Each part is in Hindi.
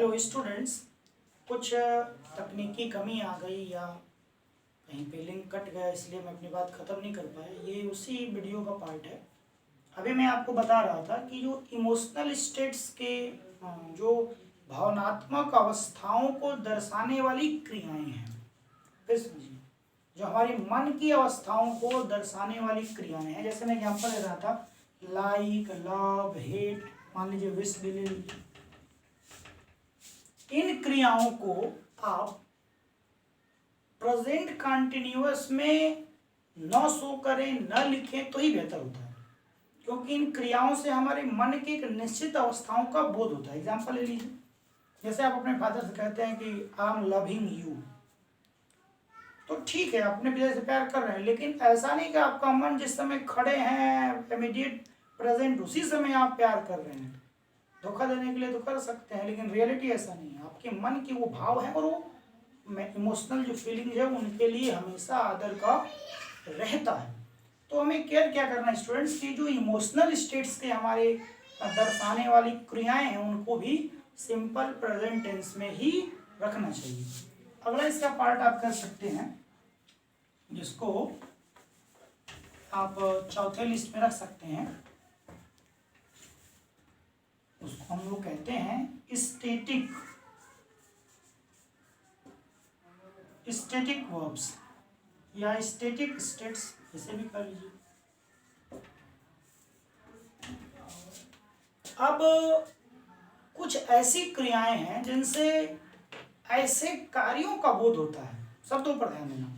हेलो स्टूडेंट्स, कुछ तकनीकी कमी आ गई या कहीं पे लिंक कट गया, इसलिए मैं अपनी बात ख़त्म नहीं कर पाया। ये उसी वीडियो का पार्ट है। अभी मैं आपको बता रहा था कि जो इमोशनल स्टेट्स के जो भावनात्मक अवस्थाओं को दर्शाने वाली क्रियाएं हैं, फिर समझिए, जो हमारे मन की अवस्थाओं को दर्शाने वाली क्रियाएं हैं। जैसे मैं एग्जाम्पल दे रहा था, लाइक, लव, हेट, मान लीजिए विश, बिलीव। इन क्रियाओं को आप प्रेजेंट कंटिन्यूअस में न शो करें, न लिखें तो ही बेहतर होता है, क्योंकि इन क्रियाओं से हमारे मन की एक निश्चित अवस्थाओं का बोध होता है। एग्जाम्पल ले लीजिए, जैसे आप अपने फादर से कहते हैं कि आई एम लविंग यू, तो ठीक है, अपने पिता से प्यार कर रहे हैं, लेकिन ऐसा नहीं कि आपका मन जिस समय खड़े हैं, इमीडिएट प्रेजेंट, उसी समय आप प्यार कर रहे हैं। धोखा देने के लिए तो कर सकते हैं, लेकिन रियलिटी ऐसा नहीं है। आपके मन के वो भाव है और वो इमोशनल जो फीलिंग है उनके लिए हमेशा आदर का रहता है। तो हमें केयर क्या करना है स्टूडेंट्स की जो इमोशनल स्टेट्स के हमारे दर्शाने वाली क्रियाएं हैं उनको भी सिंपल प्रेजेंट टेंस में ही रखना चाहिए। अगला इसका पार्ट आप कर सकते हैं, जिसको आप चौथे लिस्ट में रख सकते हैं, उसको हम लोग कहते हैं स्टैटिक वर्ब्स या स्टैटिक स्टेट्स, जैसे भी कर लीजिए। अब कुछ ऐसी क्रियाएं हैं जिनसे ऐसे कार्यों का बोध होता है, शब्दों पर ध्यान देना।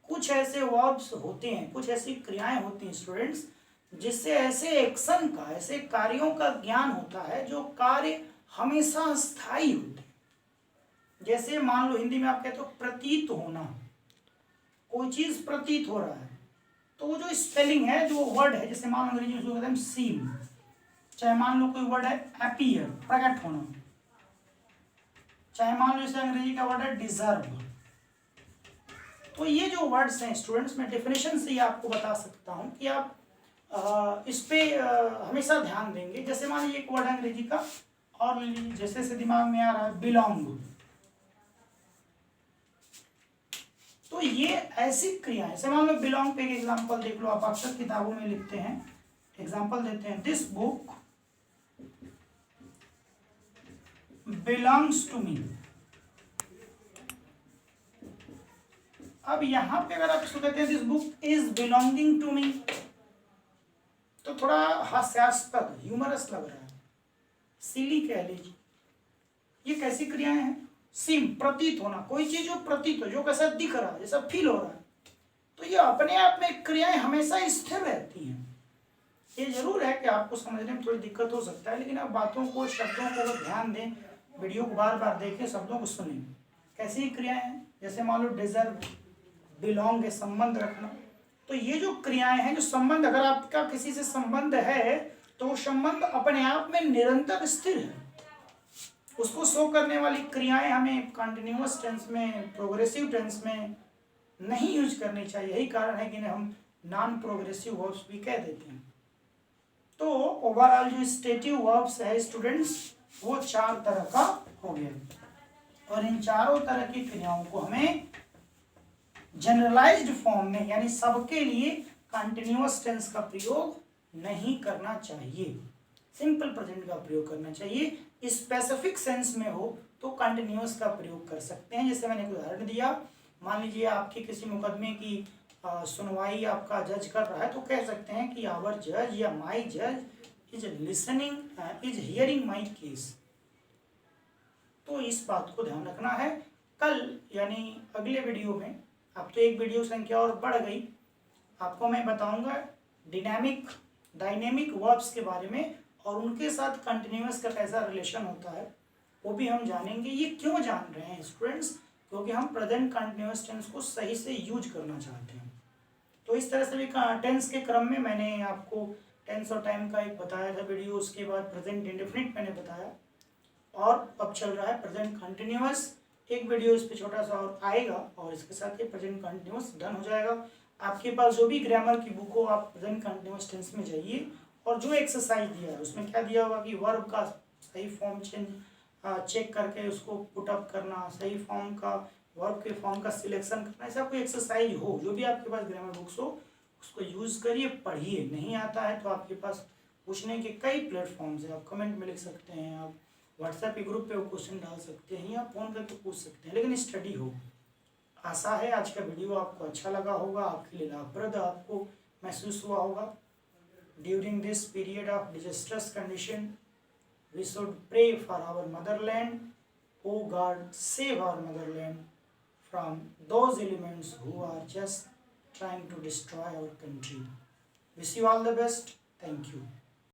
कुछ ऐसे वर्ब्स होते हैं, कुछ ऐसी क्रियाएं होती हैं स्टूडेंट्स, जिससे ऐसे एक्शन का, ऐसे कार्यों का ज्ञान होता है जो कार्य हमेशा स्थायी होते हैं। जैसे मान लो हिंदी में आप कहते हो प्रतीत होना, कोई चीज प्रतीत हो रहा है, तो वो जो स्पेलिंग है, जो वर्ड है, जैसे मान लो अंग्रेजी में कहते हैं सीम, चाहे मान लो कोई वर्ड है अपीयर, प्रकट होना, चाहे मान लो जैसे अंग्रेजी का वर्ड है डिजर्व। तो ये जो वर्ड्स हैं स्टूडेंट्स, मैं डेफिनेशन से ही आपको बता सकता हूं कि आप इस पे हमेशा ध्यान देंगे। जैसे मान लीजिए एक वर्ड है अंग्रेजी का, और जैसे से दिमाग में आ रहा है बिलोंग, तो ये ऐसी क्रियाएं, जैसे मान लो बिलोंग पे एक एग्जांपल देख लो, आप अक्सर किताबों में लिखते हैं, एग्जांपल देते हैं, this book belongs to me. अब यहां पे अगर आप इसको कहते हैं this book is belonging to me, तो थोड़ा हास्यास्पद, ह्यूमरस लग रहा है, सिली कह लीजिए। ये कैसी क्रियाएं हैं? सिम, प्रतीत होना, कोई चीज जो प्रतीत हो, जो कैसा दिख रहा है, जैसा फील हो रहा है, तो ये अपने आप में क्रियाएं हमेशा स्थिर रहती हैं। ये जरूर है कि आपको समझने में थोड़ी दिक्कत हो सकता है, लेकिन आप बातों को, शब्दों को अगर ध्यान दें, वीडियो को बार बार देखें, शब्दों को सुनें, कैसी क्रियाएं हैं। जैसे मान लो डिजर्व, बिलोंग है, संबंध रखना, तो ये जो क्रियाएं हैं, जो संबंध, अगर आपका किसी से संबंध है तो वो संबंध अपने आप में निरंतर स्थिर है, उसको शो करने वाली क्रियाएं हमें कंटिन्यूअस टेंस में, प्रोग्रेसिव टेंस में नहीं यूज करनी चाहिए। यही कारण है कि हम नॉन प्रोग्रेसिव वर्ब्स भी कह देते हैं। तो ओवरऑल जो स्टेटिव वर्ब्स है स्टूडेंट्स, वो 4 तरह का हो गया, और इन चारों तरह की क्रियाओं को हमें जनरलाइज्ड फॉर्म में, यानी सबके लिए कंटिन्यूअस टेंस का प्रयोग नहीं करना चाहिए, सिंपल प्रेजेंट का प्रयोग करना चाहिए। स्पेसिफिक सेंस में हो तो कंटिन्यूअस का प्रयोग कर सकते हैं। जैसे मैंने एक उदाहरण दिया, मान लीजिए आपकी किसी मुकदमे की सुनवाई आपका जज कर रहा है, तो कह सकते हैं कि आवर जज या माई जज is listening, is hearing my case. तो इस बात को ध्यान रखना है। कल यानी अगले वीडियो में, अब तो एक वीडियो संख्या और बढ़ गई, आपको मैं बताऊंगा डायनेमिक वर्ब्स के बारे में, और उनके साथ कंटिन्यूअस का कैसा रिलेशन होता है वो भी हम जानेंगे। ये क्यों जान रहे हैं स्टूडेंट्स? क्योंकि हम प्रेजेंट कंटिन्यूअस टेंस को सही से यूज करना चाहते हैं। तो इस तरह से भी टेंस के क्रम में मैंने आपको टेंस और टाइम का एक बताया था वीडियो, उसके बाद प्रेजेंट इंडेफिनिट मैंने बताया, और अब चल रहा है प्रेजेंट कंटिन्यूअस। एक वीडियो इस पर छोटा सा और आएगा, और इसके साथ ये प्रेजेंट कंटिन्यूअस डन हो जाएगा। आपके पास जो भी ग्रामर की बुक हो, आप प्रेजेंट कंटिन्यूअस टेंस में जाइए, और जो एक्सरसाइज दिया है उसमें क्या दिया होगा कि वर्ब का सही फॉर्म चेंज, चेक करके उसको पुट अप करना, सही फॉर्म का वर्ब के फॉर्म का सिलेक्शन करना, ऐसा कोई एक्सरसाइज हो जो भी आपके पास ग्रामर बुक्स हो उसको यूज़ करिए, पढ़िए। नहीं आता है तो आपके पास पूछने के कई प्लेटफॉर्म्स हैं, आप कमेंट में लिख सकते हैं, आप व्हाट्सएप के ग्रुप पे वो क्वेश्चन डाल सकते हैं या फ़ोन करके पूछ सकते हैं, लेकिन स्टडी हो। आशा है आज का वीडियो आपको अच्छा लगा होगा, आपके लिए लाभप्रद आपको महसूस हुआ होगा। During this period of disasters condition we should pray for our motherland. Oh God, save our motherland from those elements who are just trying to destroy our country. Wish you all the best. Thank you.